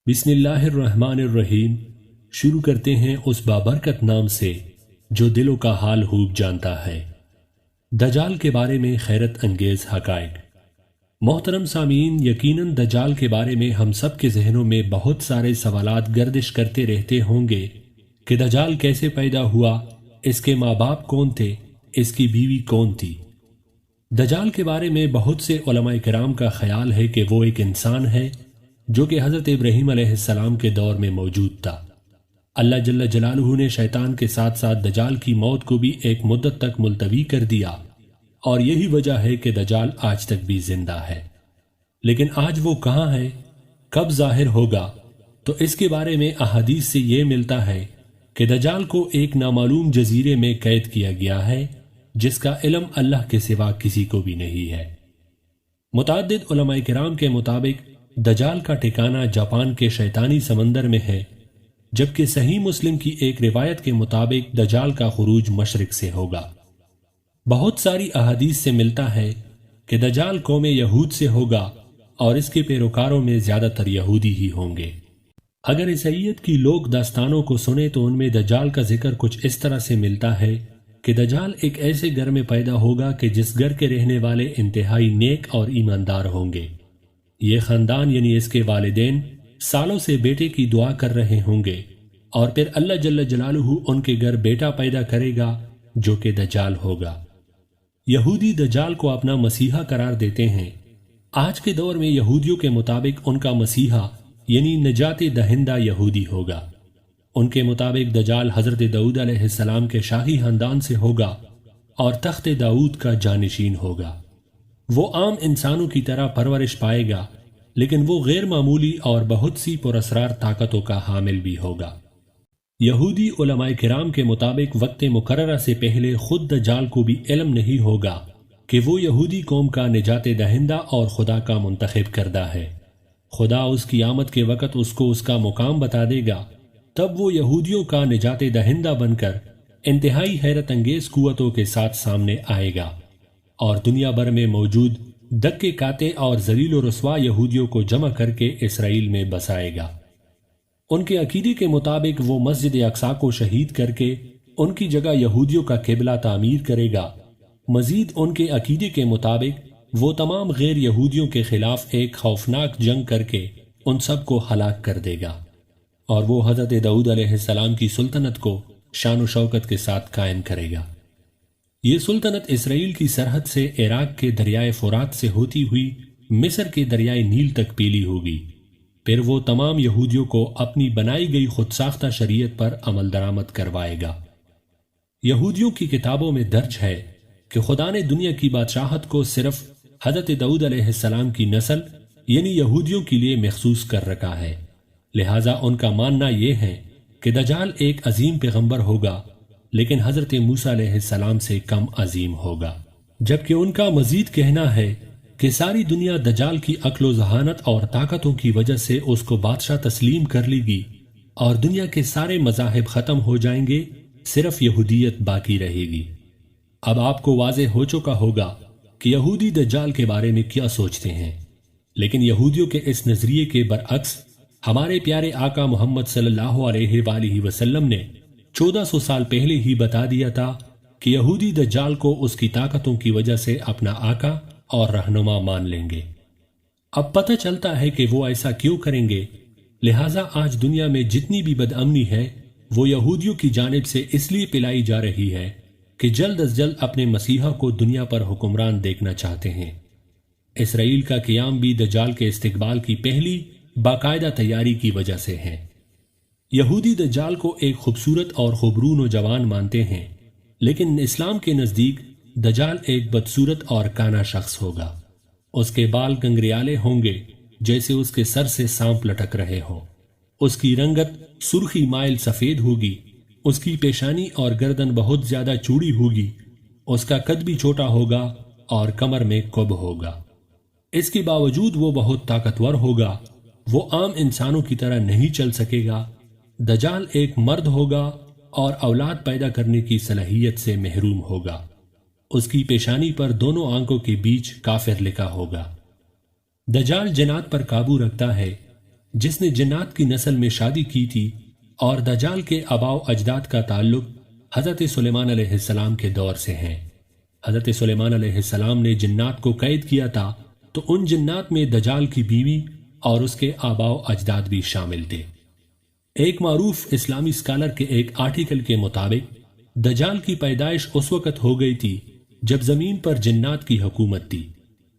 بسم اللہ الرحمن الرحیم۔ شروع کرتے ہیں اس بابرکت نام سے جو دلوں کا حال خوب جانتا ہے۔ دجال کے بارے میں خیرت انگیز حقائق۔ محترم سامعین، یقیناً دجال کے بارے میں ہم سب کے ذہنوں میں بہت سارے سوالات گردش کرتے رہتے ہوں گے کہ دجال کیسے پیدا ہوا، اس کے ماں باپ کون تھے، اس کی بیوی کون تھی۔ دجال کے بارے میں بہت سے علماء کرام کا خیال ہے کہ وہ ایک انسان ہے جو کہ حضرت ابراہیم علیہ السلام کے دور میں موجود تھا۔ اللہ جل جلالہ نے شیطان کے ساتھ ساتھ دجال کی موت کو بھی ایک مدت تک ملتوی کر دیا، اور یہی وجہ ہے کہ دجال آج تک بھی زندہ ہے۔ لیکن آج وہ کہاں ہے، کب ظاہر ہوگا، تو اس کے بارے میں احادیث سے یہ ملتا ہے کہ دجال کو ایک نامعلوم جزیرے میں قید کیا گیا ہے جس کا علم اللہ کے سوا کسی کو بھی نہیں ہے۔ متعدد علماء کرام کے مطابق دجال کا ٹھکانہ جاپان کے شیطانی سمندر میں ہے، جبکہ صحیح مسلم کی ایک روایت کے مطابق دجال کا خروج مشرق سے ہوگا۔ بہت ساری احادیث سے ملتا ہے کہ دجال قوم یہود سے ہوگا اور اس کے پیروکاروں میں زیادہ تر یہودی ہی ہوں گے۔ اگر عیسائیت کی لوک داستانوں کو سنیں تو ان میں دجال کا ذکر کچھ اس طرح سے ملتا ہے کہ دجال ایک ایسے گھر میں پیدا ہوگا کہ جس گھر کے رہنے والے انتہائی نیک اور ایماندار ہوں گے۔ یہ خاندان یعنی اس کے والدین سالوں سے بیٹے کی دعا کر رہے ہوں گے، اور پھر اللہ جل جلالہ ان کے گھر بیٹا پیدا کرے گا جو کہ دجال ہوگا۔ یہودی دجال کو اپنا مسیحا قرار دیتے ہیں۔ آج کے دور میں یہودیوں کے مطابق ان کا مسیحا یعنی نجات دہندہ یہودی ہوگا۔ ان کے مطابق دجال حضرت داؤد علیہ السلام کے شاہی خاندان سے ہوگا اور تخت داؤد کا جانشین ہوگا۔ وہ عام انسانوں کی طرح پرورش پائے گا، لیکن وہ غیر معمولی اور بہت سی پراسرار طاقتوں کا حامل بھی ہوگا۔ یہودی علماء کرام کے مطابق وقت مقررہ سے پہلے خود دجال کو بھی علم نہیں ہوگا کہ وہ یہودی قوم کا نجات دہندہ اور خدا کا منتخب کردہ ہے۔ خدا اس کی آمد کے وقت اس کو اس کا مقام بتا دے گا، تب وہ یہودیوں کا نجات دہندہ بن کر انتہائی حیرت انگیز قوتوں کے ساتھ سامنے آئے گا، اور دنیا بھر میں موجود دکے کاتے اور ذلیل و رسوا یہودیوں کو جمع کر کے اسرائیل میں بسائے گا۔ ان کے عقیدے کے مطابق وہ مسجد اقصی کو شہید کر کے ان کی جگہ یہودیوں کا قبلہ تعمیر کرے گا۔ مزید ان کے عقیدے کے مطابق وہ تمام غیر یہودیوں کے خلاف ایک خوفناک جنگ کر کے ان سب کو ہلاک کر دے گا، اور وہ حضرت داؤد علیہ السلام کی سلطنت کو شان و شوکت کے ساتھ قائم کرے گا۔ یہ سلطنت اسرائیل کی سرحد سے عراق کے دریائے فرات سے ہوتی ہوئی مصر کے دریائے نیل تک پیلی ہوگی۔ پھر وہ تمام یہودیوں کو اپنی بنائی گئی خود ساختہ شریعت پر عمل درآمد کروائے گا۔ یہودیوں کی کتابوں میں درج ہے کہ خدا نے دنیا کی بادشاہت کو صرف حضرت داؤد علیہ السلام کی نسل یعنی یہودیوں کے لیے مخصوص کر رکھا ہے، لہٰذا ان کا ماننا یہ ہے کہ دجال ایک عظیم پیغمبر ہوگا، لیکن حضرت موسیٰ علیہ السلام سے کم عظیم ہوگا۔ جبکہ ان کا مزید کہنا ہے کہ ساری دنیا دجال کی عقل و ذہانت اور طاقتوں کی وجہ سے اس کو بادشاہ تسلیم کر لے گی، اور دنیا کے سارے مذاہب ختم ہو جائیں گے، صرف یہودیت باقی رہے گی۔ اب آپ کو واضح ہو چکا ہوگا کہ یہودی دجال کے بارے میں کیا سوچتے ہیں، لیکن یہودیوں کے اس نظریے کے برعکس ہمارے پیارے آقا محمد صلی اللہ علیہ وآلہ وسلم نے 1400 سال پہلے ہی بتا دیا تھا کہ یہودی دجال کو اس کی طاقتوں کی وجہ سے اپنا آقا اور رہنما مان لیں گے۔ اب پتہ چلتا ہے کہ وہ ایسا کیوں کریں گے، لہٰذا آج دنیا میں جتنی بھی بدامنی ہے وہ یہودیوں کی جانب سے اس لیے پلائی جا رہی ہے کہ جلد از جلد اپنے مسیحا کو دنیا پر حکمران دیکھنا چاہتے ہیں۔ اسرائیل کا قیام بھی دجال کے استقبال کی پہلی باقاعدہ تیاری کی وجہ سے ہے۔ یہودی دجال کو ایک خوبصورت اور خوبرو نوجوان مانتے ہیں، لیکن اسلام کے نزدیک دجال ایک بدصورت اور کانا شخص ہوگا۔ اس کے بال گنگریالے ہوں گے جیسے اس کے سر سے سانپ لٹک رہے ہوں۔ اس کی رنگت سرخی مائل سفید ہوگی، اس کی پیشانی اور گردن بہت زیادہ چوڑی ہوگی، اس کا قد بھی چھوٹا ہوگا اور کمر میں کب ہوگا۔ اس کے باوجود وہ بہت طاقتور ہوگا، وہ عام انسانوں کی طرح نہیں چل سکے گا۔ دجال ایک مرد ہوگا اور اولاد پیدا کرنے کی صلاحیت سے محروم ہوگا۔ اس کی پیشانی پر دونوں آنکھوں کے بیچ کافر لکھا ہوگا۔ دجال جنات پر قابو رکھتا ہے، جس نے جنات کی نسل میں شادی کی تھی، اور دجال کے آباء و اجداد کا تعلق حضرت سلیمان علیہ السلام کے دور سے ہیں۔ حضرت سلیمان علیہ السلام نے جنات کو قید کیا تھا، تو ان جنات میں دجال کی بیوی اور اس کے آباء و اجداد بھی شامل تھے۔ ایک معروف اسلامی اسکالر کے ایک آرٹیکل کے مطابق دجال کی پیدائش اس وقت ہو گئی تھی جب زمین پر جنات کی حکومت تھی۔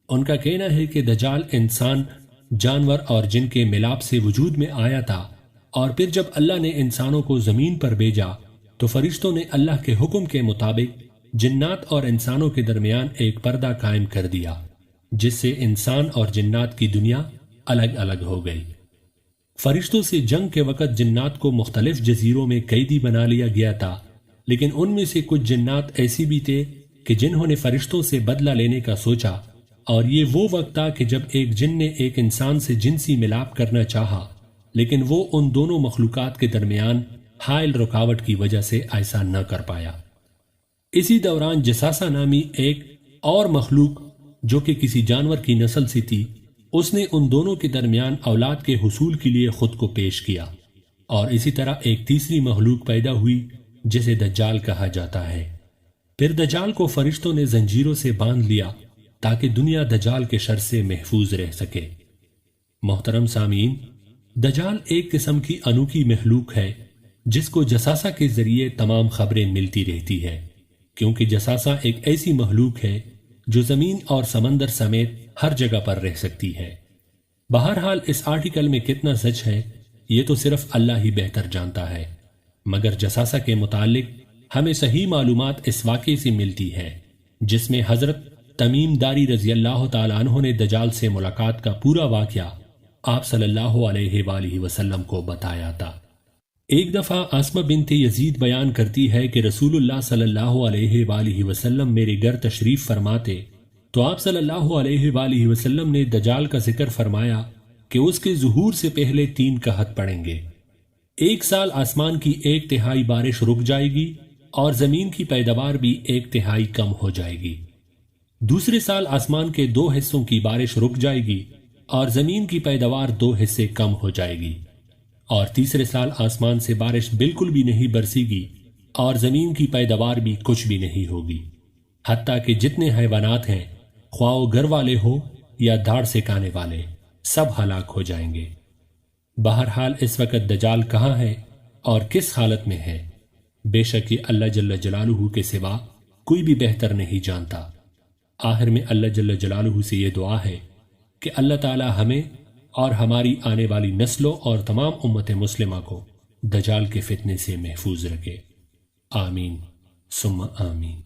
ان کا کہنا ہے کہ دجال انسان، جانور اور جن کے ملاپ سے وجود میں آیا تھا، اور پھر جب اللہ نے انسانوں کو زمین پر بھیجا تو فرشتوں نے اللہ کے حکم کے مطابق جنات اور انسانوں کے درمیان ایک پردہ قائم کر دیا، جس سے انسان اور جنات کی دنیا الگ الگ ہو گئی۔ فرشتوں سے جنگ کے وقت جنات کو مختلف جزیروں میں قیدی بنا لیا گیا تھا، لیکن ان میں سے کچھ جنات ایسی بھی تھے کہ جنہوں نے فرشتوں سے بدلہ لینے کا سوچا، اور یہ وہ وقت تھا کہ جب ایک جن نے ایک انسان سے جنسی ملاپ کرنا چاہا، لیکن وہ ان دونوں مخلوقات کے درمیان حائل رکاوٹ کی وجہ سے ایسا نہ کر پایا۔ اسی دوران جساسہ نامی ایک اور مخلوق جو کہ کسی جانور کی نسل سے تھی، اس نے ان دونوں کے درمیان اولاد کے حصول کے لیے خود کو پیش کیا، اور اسی طرح ایک تیسری مخلوق پیدا ہوئی جسے دجال کہا جاتا ہے۔ پھر دجال کو فرشتوں نے زنجیروں سے باندھ لیا تاکہ دنیا دجال کے شر سے محفوظ رہ سکے۔ محترم سامعین، دجال ایک قسم کی انوکھی مخلوق ہے جس کو جساسہ کے ذریعے تمام خبریں ملتی رہتی ہے، کیونکہ جساسہ ایک ایسی مخلوق ہے جو زمین اور سمندر سمیت ہر جگہ پر رہ سکتی ہے۔ بہرحال اس آرٹیکل میں کتنا سچ ہے یہ تو صرف اللہ ہی بہتر جانتا ہے، مگر جساسہ کے متعلق ہمیں صحیح معلومات اس واقعے سے ملتی ہے جس میں حضرت تمیم داری رضی اللہ تعالیٰ عنہ نے دجال سے ملاقات کا پورا واقعہ آپ صلی اللہ علیہ وآلہ وسلم کو بتایا تھا۔ ایک دفعہ آسمہ بنت یزید بیان کرتی ہے کہ رسول اللہ صلی اللہ علیہ وآلہ وسلم میرے گھر تشریف فرماتے تو آپ صلی اللہ علیہ وآلہ وسلم نے دجال کا ذکر فرمایا کہ اس کے ظہور سے پہلے 3 قحط پڑیں گے۔ 1 سال آسمان کی 1/3 بارش رک جائے گی اور زمین کی پیداوار بھی 1/3 کم ہو جائے گی۔ دوسرے سال آسمان کے 2 حصوں کی بارش رک جائے گی اور زمین کی پیداوار 2 حصے کم ہو جائے گی، اور تیسرے سال آسمان سے بارش بالکل بھی نہیں برسے گی اور زمین کی پیداوار بھی کچھ بھی نہیں ہوگی، حتیٰ کہ جتنے حیوانات ہیں، خواہ وہ گھر والے ہو یا دھاڑ سے کھانے والے، سب ہلاک ہو جائیں گے۔ بہرحال اس وقت دجال کہاں ہے اور کس حالت میں ہے، بے شک یہ اللہ جل جلالہ کے سوا کوئی بھی بہتر نہیں جانتا۔ آخر میں اللہ جل جلالہ سے یہ دعا ہے کہ اللہ تعالی ہمیں اور ہماری آنے والی نسلوں اور تمام امت مسلمہ کو دجال کے فتنے سے محفوظ رکھے۔ آمین ثم آمین۔